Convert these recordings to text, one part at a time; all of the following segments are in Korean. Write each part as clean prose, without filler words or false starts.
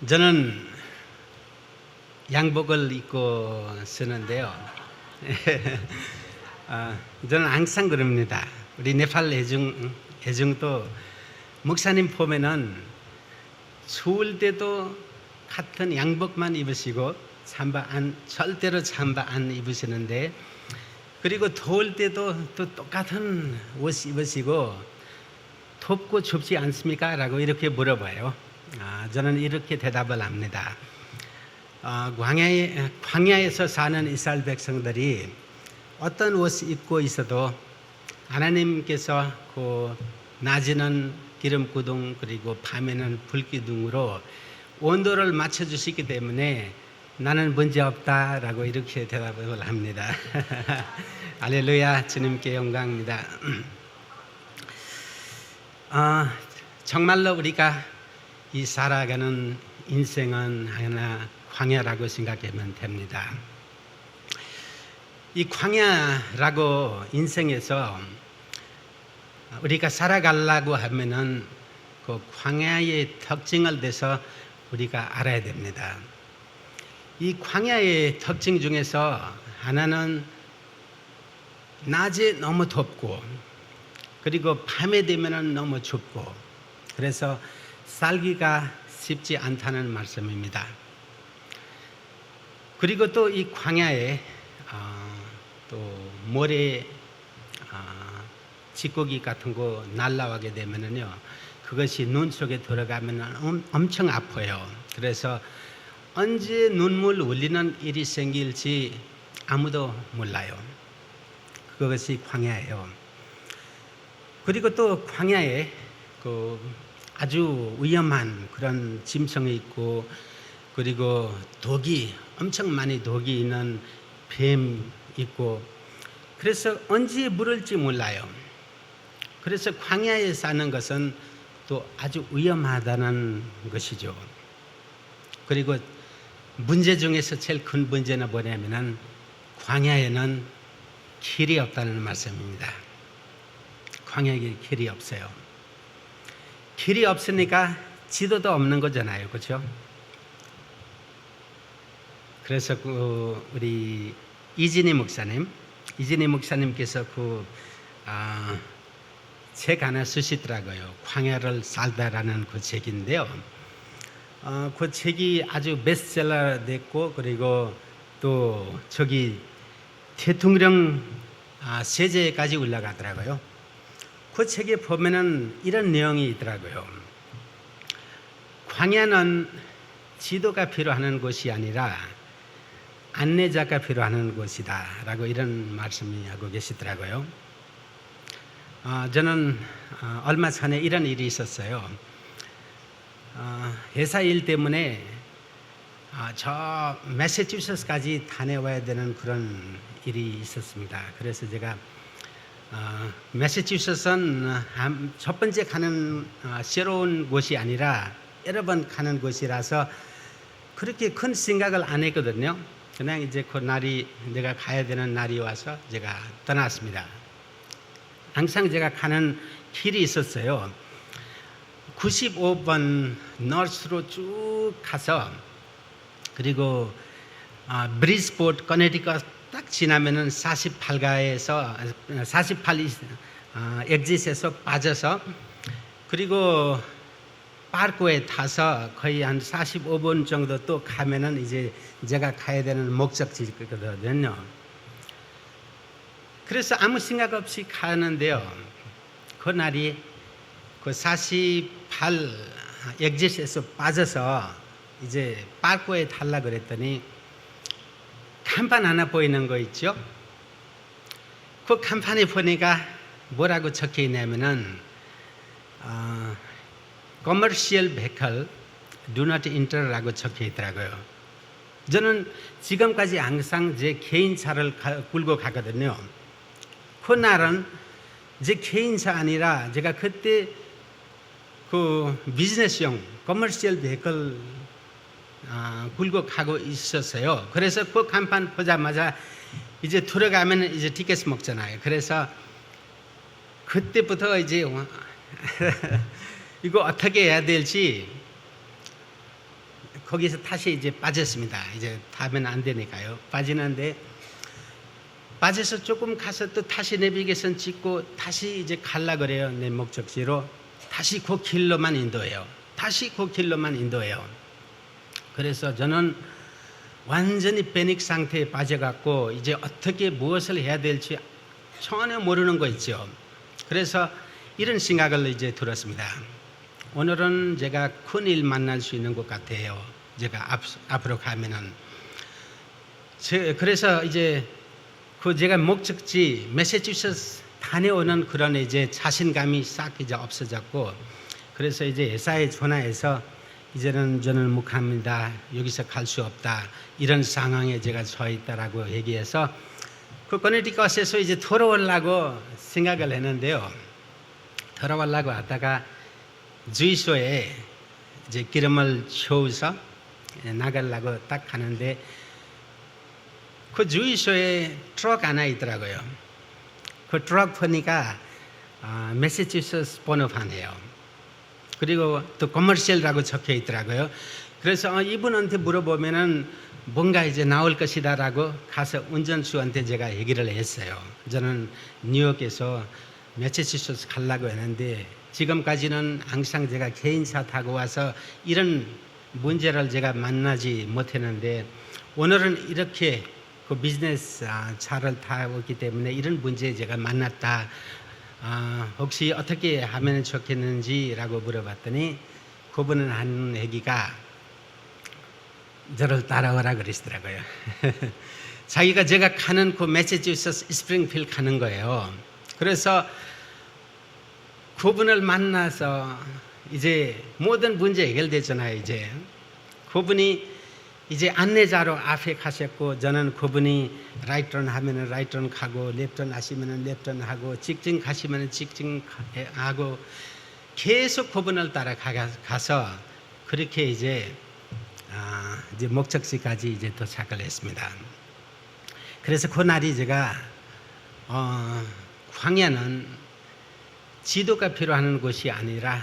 저는 양복을 입고 쓰는데요. 저는 항상 그럽니다. 우리 네팔 애중도 목사님 보면은 추울 때도 같은 양복만 입으시고 절대로 잠바 안 입으시는데, 그리고 더울 때도 또 똑같은 옷 입으시고 덥고 춥지 않습니까? 라고 이렇게 물어봐요. 저는 이렇게 대답을 합니다. 광야에서 사는 이스라엘 백성들이 어떤 옷을 입고 있어도 하나님께서 그 낮에는 기름 구동 그리고 밤에는 불기둥으로 온도를 맞춰주시기 때문에 나는 문제 없다라고 이렇게 대답을 합니다. 할렐루야, 주님께 영광입니다. 정말로 우리가 이 살아가는 인생은 하나 광야라고 생각하면 됩니다. 이 광야라고 인생에서 우리가 살아가려고 하면은 그 광야의 특징을 대해서 우리가 알아야 됩니다. 이 광야의 특징 중에서 하나는 낮에 너무 덥고 그리고 밤에 되면은 너무 춥고 그래서 살기가 쉽지 않다는 말씀입니다. 그리고 또 이 광야에 또 모래 찌꺼기 같은 거 날라오게 되면은요, 그것이 눈 속에 들어가면 엄청 아파요. 그래서 언제 눈물 흘리는 일이 생길지 아무도 몰라요. 그것이 광야예요. 그리고 또 광야에 그 아주 위험한 그런 짐승이 있고, 그리고 엄청 많이 독이 있는 뱀 있고, 그래서 언제 물을지 몰라요. 그래서 광야에 사는 것은 또 아주 위험하다는 것이죠. 그리고 문제 중에서 제일 큰 문제는 뭐냐면은 광야에는 길이 없다는 말씀입니다. 광야에 길이 없어요. 길이 없으니까 지도도 없는 거잖아요, 그렇죠? 그래서 우리 이진희 목사님께서 책 하나 쓰시더라고요. 광야를 살다라는 그 책인데요. 그 책이 아주 베스트셀러 됐고, 그리고 또 대통령 세제까지 올라가더라고요. 그 책에 보면은 이런 내용이 있더라고요. 광야는 지도가 필요한 곳이 아니라 안내자가 필요한 곳이다 라고 이런 말씀을 하고 계시더라고요. 저는 얼마 전에 이런 일이 있었어요. 회사 일 때문에 저 매사추세츠까지 다녀와야 되는 그런 일이 있었습니다. 그래서 제가 매사추세츠는 첫 번째 가는 새로운 곳이 아니라 여러 번 가는 곳이라서 그렇게 큰 생각을 안 했거든요. 그냥 이제 그 날이 내가 가야 되는 날이 와서 제가 떠났습니다. 항상 제가 가는 길이 있었어요. 95번 노스로 쭉 가서, 그리고 브리스포트 커네티컷 딱 지나면은 48 엑짓에서 빠져서, 그리고 파르코에 타서 거의 한 45분 정도 또 가면은 이제 제가 가야 되는 목적지거든요. 그래서 아무 생각 없이 가는데요. 그날이 그 48 엑짓에서 빠져서 이제 파르코에 타려고 그랬더니 간판 하나 보이는 거 있죠? 그 간판에 보니까 뭐라고 적혀 있냐면은 Commercial vehicle do not enter라고 적혀 있더라고요. 저는 지금까지 항상 제 개인차를 끌고 가거든요. 그날은 제 개인차 아니라 제가 그때 그 비즈니스용 커머셜 베이클 끌고 가고 있었어요. 그래서 그 간판 보자마자 이제 들어가면 이제 티켓 먹잖아요. 그래서 그때부터 이제 이거 어떻게 해야 될지 거기서 다시 이제 빠졌습니다. 이제 타면 안 되니까요. 빠지는데 빠져서 조금 가서 또 다시 내비게이션 찍고 다시 이제 갈라 그래요. 내 목적지로 다시 그 길로만 인도해요. 다시 그 길로만 인도해요. 그래서 저는 완전히 패닉 상태에 빠져갖고 이제 어떻게 무엇을 해야 될지 전혀 모르는 거 있죠. 그래서 이런 생각을 이제 들었습니다. 오늘은 제가 큰일 만날 수 있는 것 같아요. 제가 앞으로 가면은. 그래서 이제 그 제가 목적지 매사추세츠 다녀오는 그런 이제 자신감이 싹 이제 없어졌고, 그래서 이제 회사에 전화해서 이제는 저는 못 갑니다. 여기서 갈 수 없다. 이런 상황에 제가 서 있다라고 얘기해서 그 커네티컷에서 이제 돌아오려고 생각을 했는데요. 돌아오려고 하다가 주유소에 이제 기름을 채워서 나가려고 딱 가는데 그 주유소에 트럭 하나 있더라고요. 그 트럭 보니까 매사추세츠 번호판이에요. 그리고 또 커머셜이라고 적혀 있더라고요. 그래서 이분한테 물어보면은 뭔가 이제 나올 것이다라고 가서 운전수한테 제가 얘기를 했어요. 저는 뉴욕에서 매사추세츠 가려고 했는데 지금까지는 항상 제가 개인차 타고 와서 이런 문제를 제가 만나지 못했는데 오늘은 이렇게 그 비즈니스 차를 타고 있기 때문에 이런 문제에 제가 만났다. 혹시 어떻게 하면 좋겠는지라고 물어봤더니 그분은 한 얘기가 저를 따라오라 그러시더라고요. 자기가 제가 가는 그 매사추세츠 스프링필드 가는 거예요. 그래서 그분을 만나서 이제 모든 문제 해결되잖아요. 이제 그분이 이제 안내자로 앞에 가셨고 저는 그분이 라이트런 하면은 라이트런 가고 랩턴 하시면은 랩턴 하고 직진 가시면은 직진 하고 계속 그분을 따라 가서 그렇게 이제 목적지까지 이제 도착을 했습니다. 그래서 그날이 제가 광야는 지도가 필요한 곳이 아니라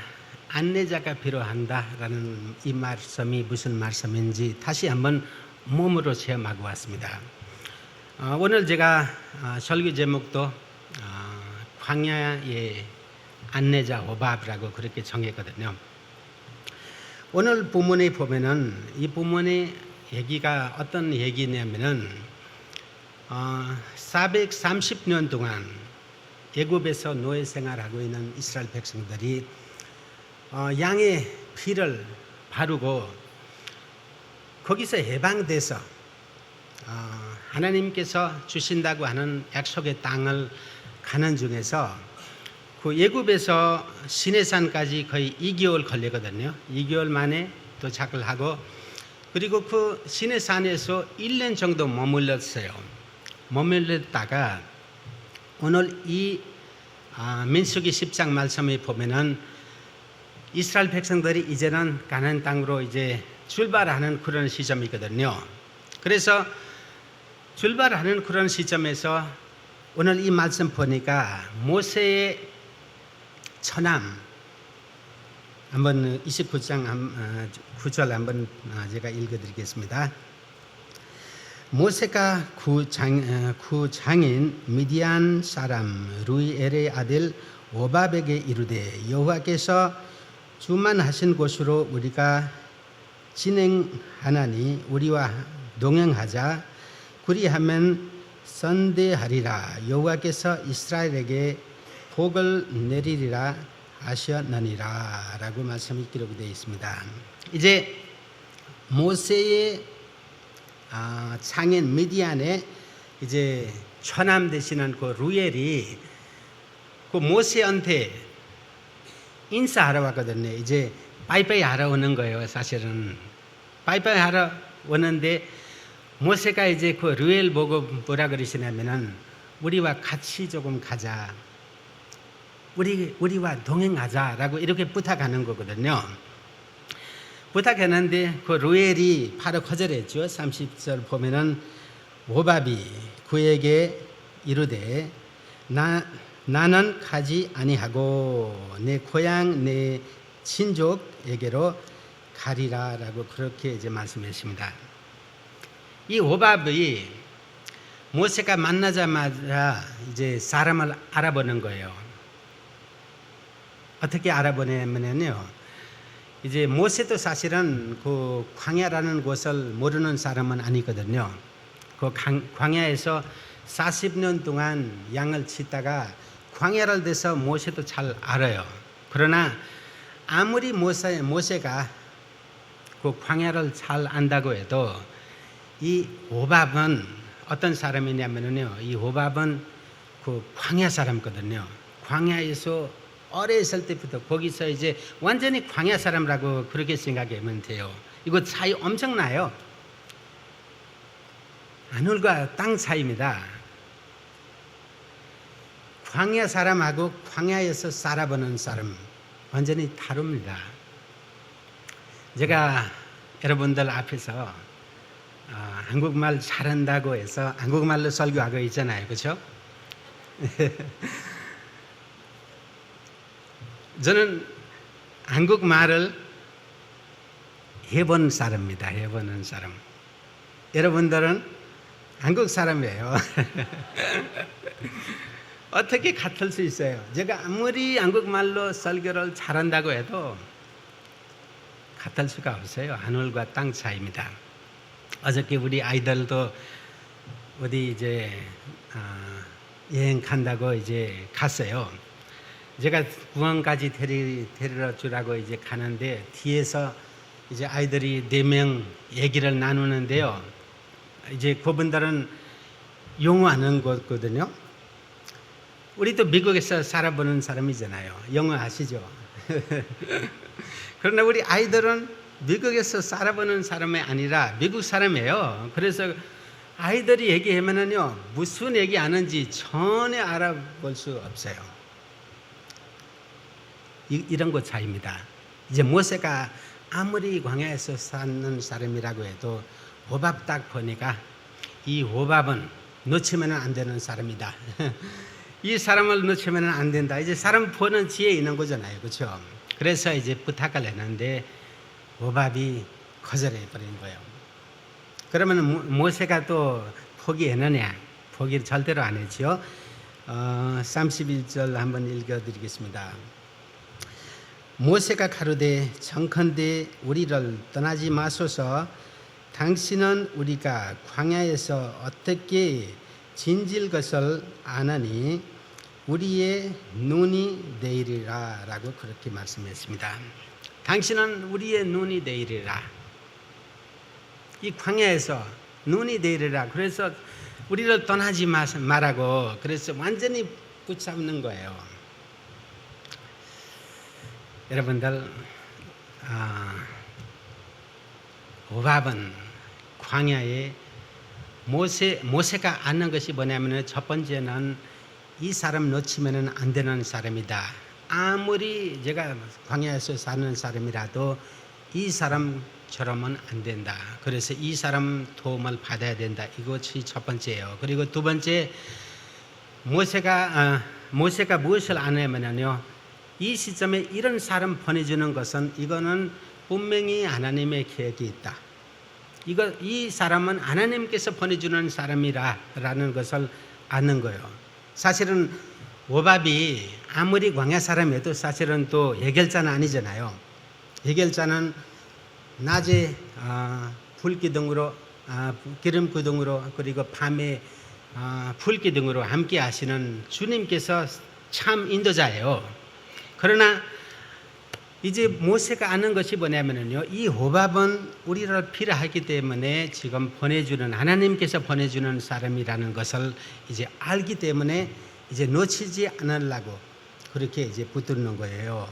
안내자가 필요한다라는 이 말씀이 무슨 말씀인지 다시 한번 몸으로 체험하고 왔습니다. 오늘 제가 설교 제목도 광야의 안내자 호밥이라고 그렇게 정했거든요. 오늘 본문에 보면은 이 본문의 얘기가 어떤 얘기냐면은 430년 동안 애굽에서 노예 생활하고 있는 이스라엘 백성들이 양의 피를 바르고 거기서 해방돼서 하나님께서 주신다고 하는 약속의 땅을 가는 중에서 그 애굽에서 시내산까지 거의 2개월 걸리거든요. 2개월 만에 도착을 하고 그리고 그 시내산에서 1년 정도 머물렀어요. 머물렀다가 오늘 이 민수기 10장 말씀에 보면은 이스라엘 백성들이 이제는 가나안 땅으로 이제 출발하는 그런 시점이거든요. 그래서 출발하는 그런 시점에서 오늘 이 말씀 보니까 모세의 처남 한번 29장 9절 한번 제가 읽어드리겠습니다. 모세가 그 장인 미디안 사람 루이엘의 아들 오밥에게 이르되 여호와께서 주만하신 곳으로 우리가 진행하나니 우리와 동행하자. 그리하면 선대하리라. 여호와께서 이스라엘에게 복을 내리리라 하셨느니라 라고 말씀이 기록되어 있습니다. 이제 모세의 장인 미디안의 이제 처남 되시는 그 루엘이 그 모세한테 인사하러 왔거든요. 이제 빠이빠이 하러 오는 거예요. 사실은 빠이빠이 하러 오는데 모세가 이제 그 루엘 보고 뭐라 그러시냐면은 우리와 같이 조금 가자. 우리와 동행하자라고 이렇게 부탁하는 거거든요. 부탁했는데 그 루엘이 바로 거절했죠. 30절 보면은 오밥이 그에게 이르되 나는 가지 아니하고 내 고향 내 친족에게로 가리라라고 그렇게 이제 말씀했습니다. 이 호밥이 모세가 만나자마자 이제 사람을 알아보는 거예요. 어떻게 알아보냐면요, 이제 모세도 사실은 그 광야라는 곳을 모르는 사람은 아니거든요. 그 광야에서 40년 동안 양을 치다가 광야를 돼서 모세도 잘 알아요. 그러나 아무리 모세가 그 광야를 잘 안다고 해도 이 호밥은 어떤 사람이냐면요, 이 호밥은 그 광야 사람거든요. 광야에서 오래 있을 때부터 거기서 이제 완전히 광야 사람이라고 그렇게 생각하면 돼요. 이거 차이 엄청나요. 하늘과 땅 차이입니다. 광야 사람하고 광야에서 살아보는 사람 완전히 다릅니다. 제가 여러분들 앞에서 한국말 잘한다고 해서 한국말로 설교하고 있잖아요, 그렇죠? 저는 한국말을 해본 사람입니다. 해보는 사람. 여러분들은 한국 사람이에요. 어떻게 같을 수 있어요? 제가 아무리 한국말로 설교를 잘한다고 해도 같을 수가 없어요. 하늘과 땅 차이입니다. 어저께 우리 아이들도 어디 이제 여행 간다고 이제 갔어요. 제가 공항까지 데리러 주라고 이제 가는데 뒤에서 이제 아이들이 4명 얘기를 나누는데요. 이제 그분들은 영어 하는 거거든요. 우리도 미국에서 살아보는 사람이잖아요. 영어 아시죠? 그러나 우리 아이들은 미국에서 살아보는 사람이 아니라 미국 사람이에요. 그래서 아이들이 얘기하면은요, 무슨 얘기 하는지 전혀 알아볼 수 없어요. 이런 것 차이입니다. 이제 모세가 아무리 광야에서 사는 사람이라고 해도 호밥 딱 보니까 이 호밥은 놓치면 안 되는 사람이다. 이 사람을 놓치면 안 된다. 이제 사람 보는 지혜 있는 거잖아요, 그렇죠? 그래서 이제 부탁을 했는데 호밥이 거절해 버린 거예요. 그러면 모세가 또 포기했느냐? 포기를 절대로 안 했죠. 31절 한번 읽어드리겠습니다. 모세가 가로되 청컨대 우리를 떠나지 마소서. 당신은 우리가 광야에서 어떻게 진질 것을 아나니 우리의 눈이 되리라 라고 그렇게 말씀했습니다. 당신은 우리의 눈이 되리라. 이 광야에서 눈이 되리라. 그래서 우리를 떠나지 말라고 그래서 완전히 붙잡는 거예요. 여러분들, 호밥은 광야에 모세가 아는 것이 뭐냐면 첫 번째는 이 사람 놓치면 안 되는 사람이다. 아무리 제가 광야에서 사는 사람이라도 이 사람처럼은 안 된다. 그래서 이 사람 도움을 받아야 된다. 이것이 첫 번째예요. 그리고 두 번째, 모세가 무엇을 아냐면요, 이 시점에 이런 사람 보내주는 것은 이거는 분명히 하나님의 계획이 있다. 이 사람은 하나님께서 보내주는 사람이라는 것을 아는 거예요. 사실은 호밥이 아무리 광야 사람이어도 사실은 또 예결자는 아니잖아요. 예결자는 낮에 불기둥으로 기름 기둥으로 그리고 밤에 불기둥으로 함께 하시는 주님께서 참 인도자예요. 그러나 이제 모세가 아는 것이 뭐냐면요, 이 호밥은 우리를 필요하기 때문에 지금 보내주는 하나님께서 보내주는 사람이라는 것을 이제 알기 때문에 이제 놓치지 않으려고 그렇게 이제 붙드는 거예요.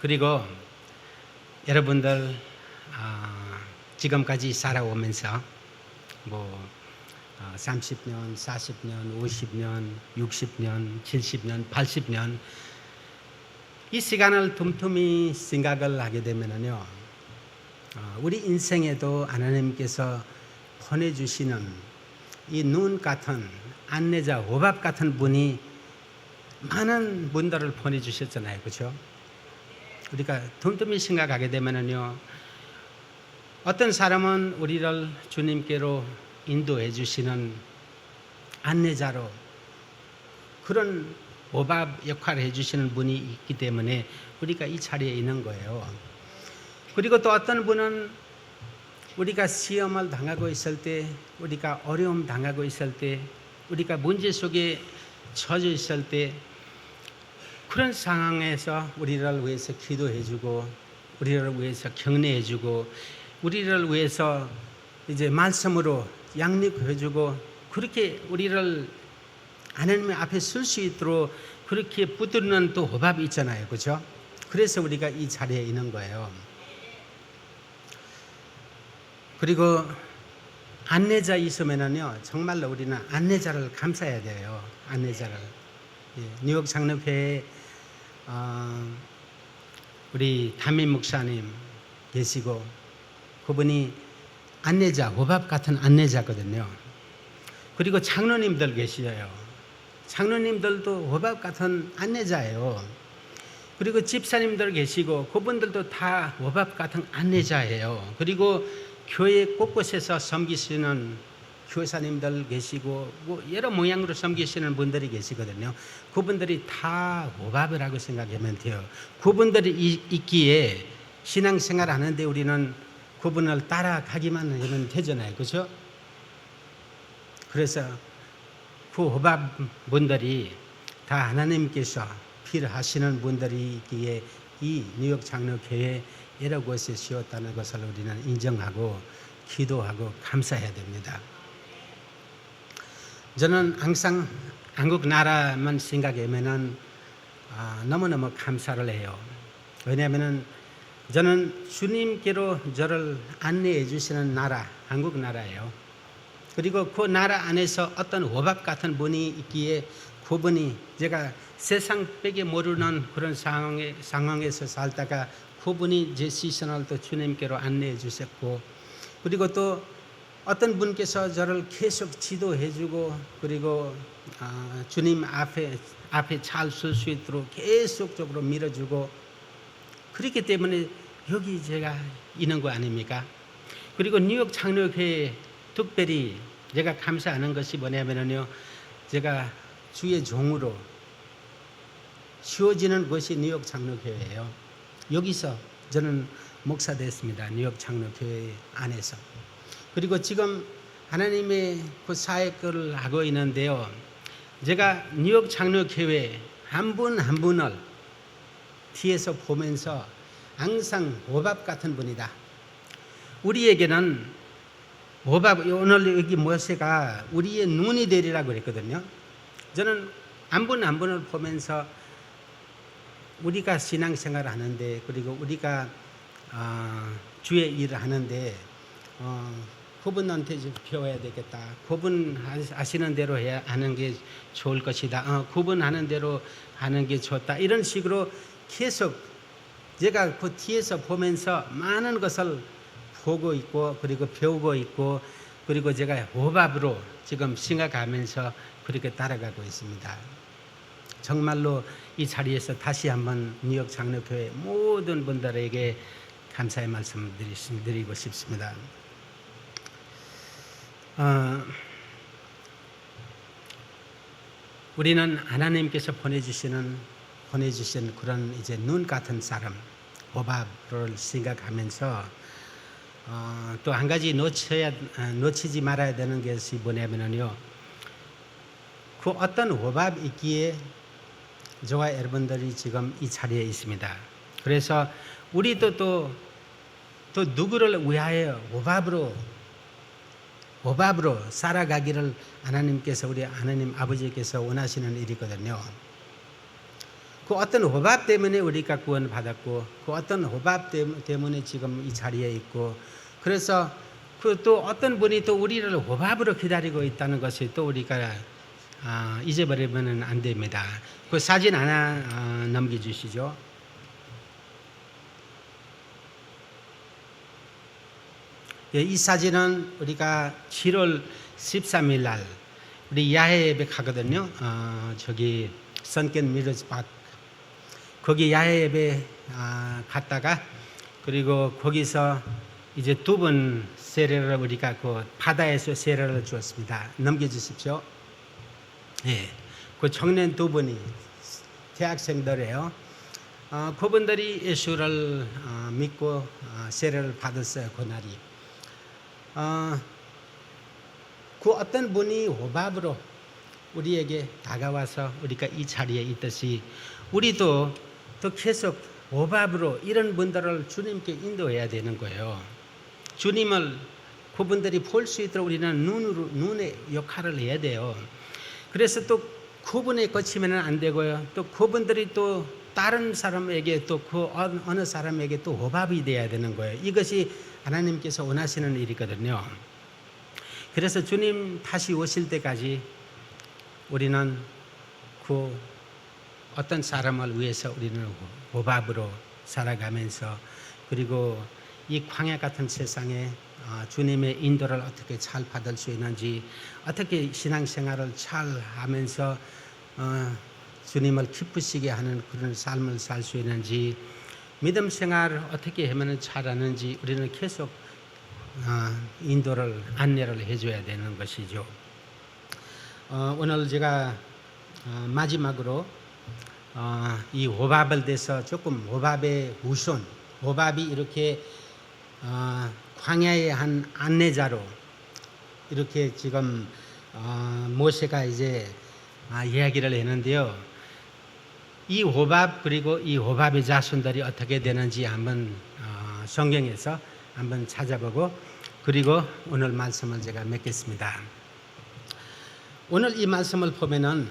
그리고 여러분들 지금까지 살아오면서 30년, 40년, 50년, 60년, 70년, 80년 이 시간을 틈틈이 생각을 하게 되면요, 우리 인생에도 하나님께서 보내주시는 이 눈 같은 안내자, 호밥 같은 분이 많은 분들을 보내주셨잖아요, 그렇죠? 우리가 덤덤히 생각하게 되면은요, 어떤 사람은 우리를 주님께로 인도해 주시는 안내자로 그런 오밥 역할을 해주시는 분이 있기 때문에 우리가 이 자리에 있는 거예요. 그리고 또 어떤 분은 우리가 시험을 당하고 있을 때, 우리가 어려움 당하고 있을 때, 우리가 문제 속에 처져 있을 때, 그런 상황에서 우리를 위해서 기도해주고, 우리를 위해서 격려해주고, 우리를 위해서 이제 말씀으로 양육해주고, 그렇게 우리를 하나님 앞에 설 수 있도록 그렇게 붙드는 또 호밥이 있잖아요, 그렇죠? 그래서 우리가 이 자리에 있는 거예요. 그리고 안내자 있으면은요, 정말로 우리는 안내자를 감사해야 돼요. 안내자를. 뉴욕 장로교회 우리 담임 목사님 계시고, 그분이 안내자, 호밥 같은 안내자거든요. 그리고 장로님들 계시어요. 장로님들도 호밥 같은 안내자예요. 그리고 집사님들 계시고, 그분들도 다 호밥 같은 안내자예요. 그리고 교회 곳곳에서 섬기시는 교사님들 계시고, 뭐 여러 모양으로 섬기시는 분들이 계시거든요. 그분들이 다 호밥이라고 생각하면 돼요. 그분들이 있기에 신앙생활 하는데 우리는 그분을 따라가기만 하면 되잖아요, 그렇죠? 그래서 그 호밥 분들이 다 하나님께서 필요하시는 분들이 있기에 이 뉴욕 장로교회 여러 곳에 씌웠다는 것을 우리는 인정하고 기도하고 감사해야 됩니다. 저는 항상 한국 나라만 생각하면은 너무너무 감사를 해요. 왜냐하면은 저는 주님께로 저를 안내해 주시는 나라, 한국 나라예요. 그리고 그 나라 안에서 어떤 호밥 같은 분이 있기에 그분이 제가 세상 빼게 모르는 그런 상황에서 살다가 그분이 제 시선을 또 주님께로 안내해 주셨고, 그리고 또 어떤 분께서 저를 계속 지도해 주고, 그리고 주님 앞에 잘 설 수 있도록 계속적으로 밀어주고, 그렇기 때문에 여기 제가 있는 거 아닙니까? 그리고 뉴욕 장로교회 특별히 제가 감사하는 것이 뭐냐면요, 제가 주의 종으로 씌워지는 것이 뉴욕 장로교회예요. 여기서 저는 목사 됐습니다. 뉴욕 장로교회 안에서. 그리고 지금 하나님의 그 사역을 하고 있는데요, 제가 뉴욕 장로교회 한 분 한 분을 뒤에서 보면서 항상 호밥 같은 분이다. 우리에게는 호밥, 오늘 여기 모세가 우리의 눈이 되리라고 그랬거든요. 저는 한 분 한 분을 보면서 우리가 신앙생활을 하는데, 그리고 우리가 주의 일을 하는데 그분한테 좀 배워야 되겠다. 그분 하시는 대로 해야 하는 게 좋을 것이다. 그분 하는 대로 하는 게 좋다. 이런 식으로 계속 제가 그 뒤에서 보면서 많은 것을 보고 있고, 그리고 배우고 있고, 그리고 제가 호밥으로 지금 생각하면서 그렇게 따라가고 있습니다. 정말로 이 자리에서 다시 한번 뉴욕 장로교회 모든 분들에게 감사의 말씀 드리고 싶습니다. 우리는 하나님께서 보내주신 그런 이제 눈 같은 사람, 호밥을 생각하면서 또 한 가지 놓치지 말아야 되는 것이 뭐냐면요, 그 어떤 호밥 있기에 저와 여러분들이 지금 이 자리에 있습니다. 그래서 우리도 또 누구를 위하여 호밥으로 살아가기를 하나님께서, 우리 하나님 아버지께서 원하시는 일이거든요. 그 어떤 호밥 때문에 우리가 구원을 받았고, 그 어떤 호밥 때문에 지금 이 자리에 있고, 그래서 그 또 어떤 분이 또 우리를 호밥으로 기다리고 있다는 것이 또 우리가 잊어버리면 안 됩니다. 그 사진 하나 넘겨주시죠. 이 사진은 우리가 7월 13일 날 우리 야외 예배 가거든요. 저기 선켄 미러즈 박. 거기 야외 예배 갔다가 그리고 거기서 이제 두 번 세례를 우리가 그 바다에서 세례를 주었습니다. 넘겨주십시오. 예, 그 청년 두 분이 대학생들이에요. 그분들이 예수를 믿고 세례를 받았어요. 그날이. 그 어떤 분이 호밥으로 우리에게 다가와서 우리가 이 자리에 있듯이 우리도 또 계속 호밥으로 이런 분들을 주님께 인도해야 되는 거예요. 주님을 그분들이 볼 수 있도록 우리는 눈의 역할을 해야 돼요. 그래서 또 그분에 거치면 안 되고요. 또 그분들이 또 다른 사람에게 또 그 어느 사람에게 또 호밥이 돼야 되는 거예요. 이것이 하나님께서 원하시는 일이거든요. 그래서 주님 다시 오실 때까지 우리는 그 어떤 사람을 위해서 우리는 호밥으로 살아가면서 그리고 이 광야 같은 세상에 주님의 인도를 어떻게 잘 받을 수 있는지 어떻게 신앙생활을 잘 하면서 주님을 기쁘시게 하는 그런 삶을 살 수 있는지 믿음 생활을 어떻게 하면 잘하는지 우리는 계속 인도를 안내를 해줘야 되는 것이죠. 오늘 제가 마지막으로 이 호밥을 대해서 조금 호밥의 우선, 호밥이 이렇게 광야의 한 안내자로 이렇게 지금 모세가 이제 이야기를 했는데요. 이 호밥 그리고 이 호밥의 자손들이 어떻게 되는지 한번 성경에서 한번 찾아보고 그리고 오늘 말씀을 제가 맺겠습니다. 오늘 이 말씀을 보면은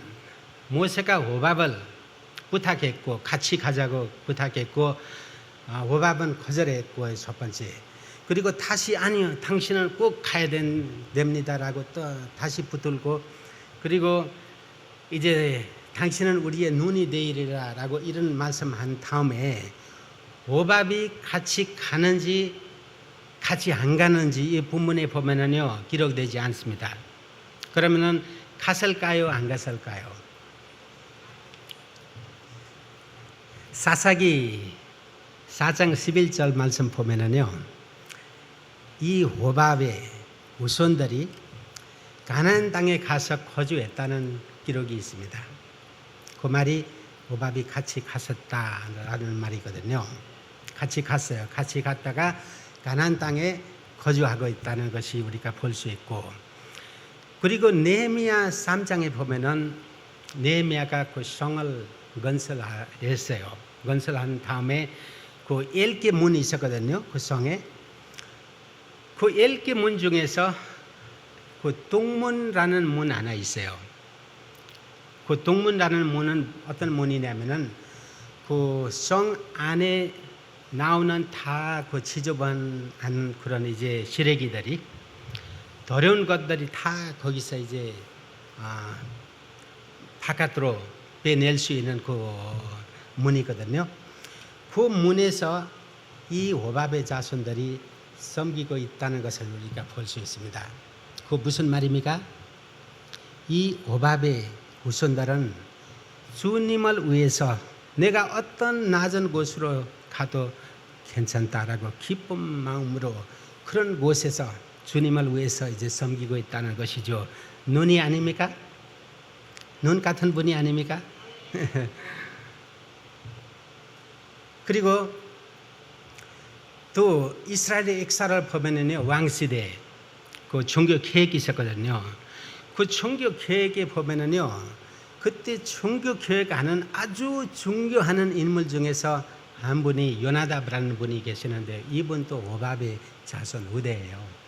모세가 호밥을 부탁했고 같이 가자고 부탁했고 호밥은 거절했고 첫 번째 그리고 다시 아니요 당신은 꼭 가야 됩니다라고 또 다시 붙들고 그리고 이제 당신은 우리의 눈이 되리라라고 이런 말씀한 다음에 호밥이 같이 가는지 같이 안 가는지 이 본문에 보면은요 기록되지 않습니다. 그러면은 갔을까요 안 갔을까요? 사사기 4장 11절 말씀 보면은요 이 호밥의 후손들이 가나안 땅에 가서 거주했다는 기록이 있습니다. 그 말이 호밥이 같이 갔었다라는 말이거든요. 같이 갔어요. 같이 갔다가 가나안 땅에 거주하고 있다는 것이 우리가 볼 수 있고 그리고 느헤미야 3장에 보면은 느헤미야가 그 성을 건설했어요. 건설한 다음에 그 10개 문이 있었거든요. 그 성에 그 10개 문 중에서 그 동문이라는 문 하나 있어요. 그 동문이라는 문은 어떤 문이냐면은 그 성 안에 나오는 다 그 지저분한 그런 이제 시래기들이 더러운 것들이 다 거기서 이제 바깥으로 빼낼 수 있는 그 문이거든요. 그 문에서 이 호밥의 자손들이 섬기고 있다는 것을 우리가 볼 수 있습니다. 그 무슨 말입니까? 이 호밥의 후손들은 주님을 위해서 내가 어떤 낮은 곳으로 가도 괜찮다라고 기쁜 마음으로 그런 곳에서 주님을 위해서 이제 섬기고 있다는 것이죠. 눈이 아닙니까? 눈 같은 분이 아닙니까? 그리고 또 이스라엘의 역사를 보면은요 왕시대 그 종교 개혁이 있었거든요. 그 종교 개혁에 보면은요 그때 종교 개혁하는 아주 중요한 인물 중에서 한 분이 요나답이라는 분이 계시는데 이분도 호밥의 자손 후대예요.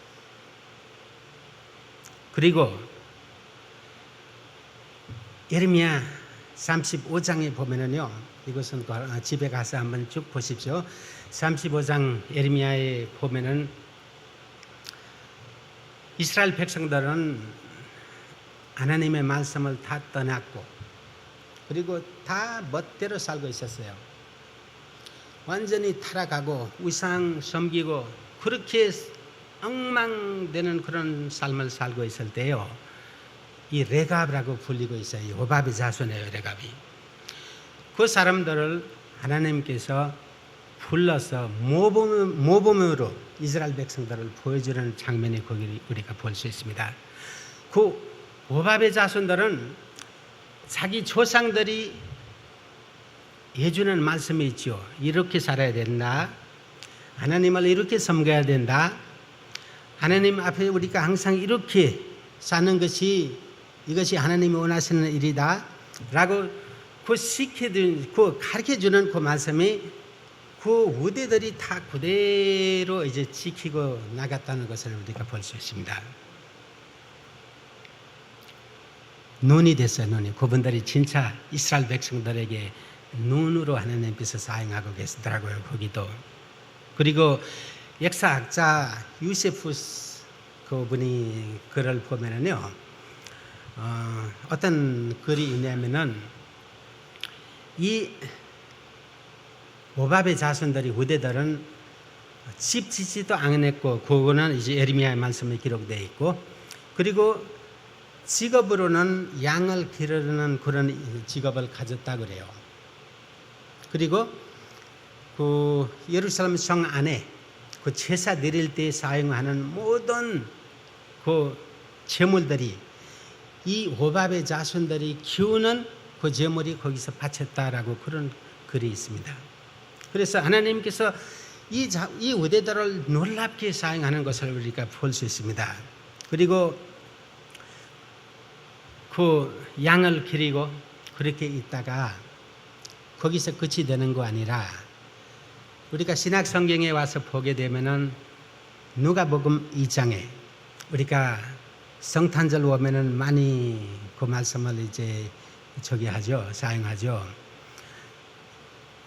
그리고 예레미야 35장에 보면은요 이것은 집에 가서 한번 쭉 보십시오. 35장 예레미야에 보면은 이스라엘 백성들은 하나님의 말씀을 다 떠났고 그리고 다 멋대로 살고 있었어요. 완전히 타락하고 우상 섬기고 그렇게 엉망되는 그런 삶을 살고 있을 때요. 이 레갑이라고 불리고 있어요. 호밥의 자손이에요. 레갑이. 그 사람들을 하나님께서 불러서 모범으로 이스라엘 백성들을 보여주는 장면이 거기 우리가 볼 수 있습니다. 그 호밥의 자손들은 자기 조상들이 해주는 말씀이 있죠. 이렇게 살아야 된다. 하나님을 이렇게 섬겨야 된다. 하나님 앞에 우리가 항상 이렇게 사는 것이 이것이 하나님이 원하시는 일이다 라고 그 가르쳐주는 그 말씀이 그 후대들이 다 그대로 이제 지키고 나갔다는 것을 우리가 볼 수 있습니다. 눈이 됐어요. 눈이. 그분들이 진짜 이스라엘 백성들에게 눈으로 하나님께서 사용하고 계시더라고요. 거기도. 그리고 역사학자 유세푸스 그분이 글을 보면은요, 어떤 글이 있냐면은 이 모압의 자손들이 후대들은 집 짓지도 않았고, 그거는 이제 예레미야의 말씀에 기록되어 있고, 그리고 직업으로는 양을 기르는 그런 직업을 가졌다 그래요. 그리고 그 예루살렘 성 안에 그 제사 드릴 때 사용하는 모든 그 제물들이 이 호밥의 자손들이 키우는 그 제물이 거기서 바쳤다라고 그런 글이 있습니다. 그래서 하나님께서 이 우대들을 놀랍게 사용하는 것을 우리가 볼 수 있습니다. 그리고 그 양을 기르고 그렇게 있다가 거기서 끝이 되는 거 아니라 우리가 신약 성경에 와서 보게 되면은 누가복음 2장에 우리가 성탄절 오면은 많이 그 말씀을 이제 사용하죠.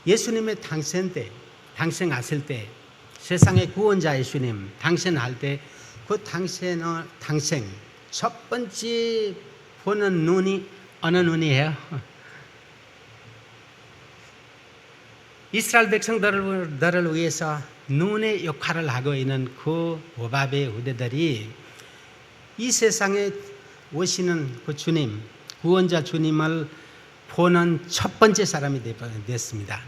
예수님의 탄생하실 때 세상의 구원자 예수님 탄생할 때 그 탄생 첫 번째 보는 눈이 어느 눈이에요? 이스라엘 백성들을 위해서 눈의 역할을 하고 있는 그 호밥의 후대들이 이 세상에 오시는 그 주님, 구원자 주님을 보는 첫 번째 사람이 됐습니다.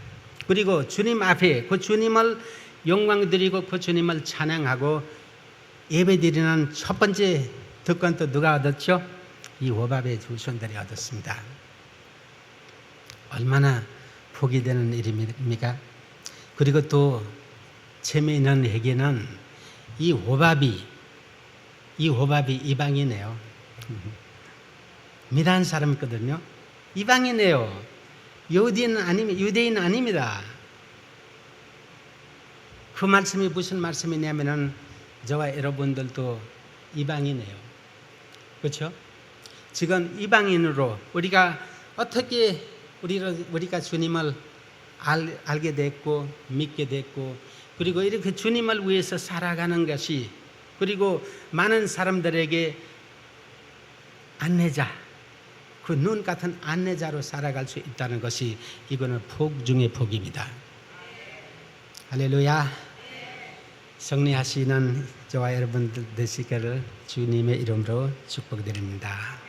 그리고 주님 앞에 그 주님을 영광 드리고 그 주님을 찬양하고 예배 드리는 첫 번째 특권도 누가 얻었죠? 이 호밥의 자손들이 얻었습니다. 얼마나 복이 되는 일입니까? 그리고 또 재미있는 얘기는 이 호밥이 이방이네요. 미란 사람이거든요. 이방이네요. 유대인 아닙니다. 그 말씀이 무슨 말씀이냐면은 저와 여러분들도 이방이네요. 그렇죠? 지금 이방인으로 우리가 어떻게 우리가 주님을 알게 됐고 믿게 됐고 그리고 이렇게 주님을 위해서 살아가는 것이 그리고 많은 사람들에게 안내자 그 눈 같은 안내자로 살아갈 수 있다는 것이 이거는 복 중의 복입니다. 할렐루야. 승리하시는 저와 여러분들 되시기를 주님의 이름으로 축복드립니다.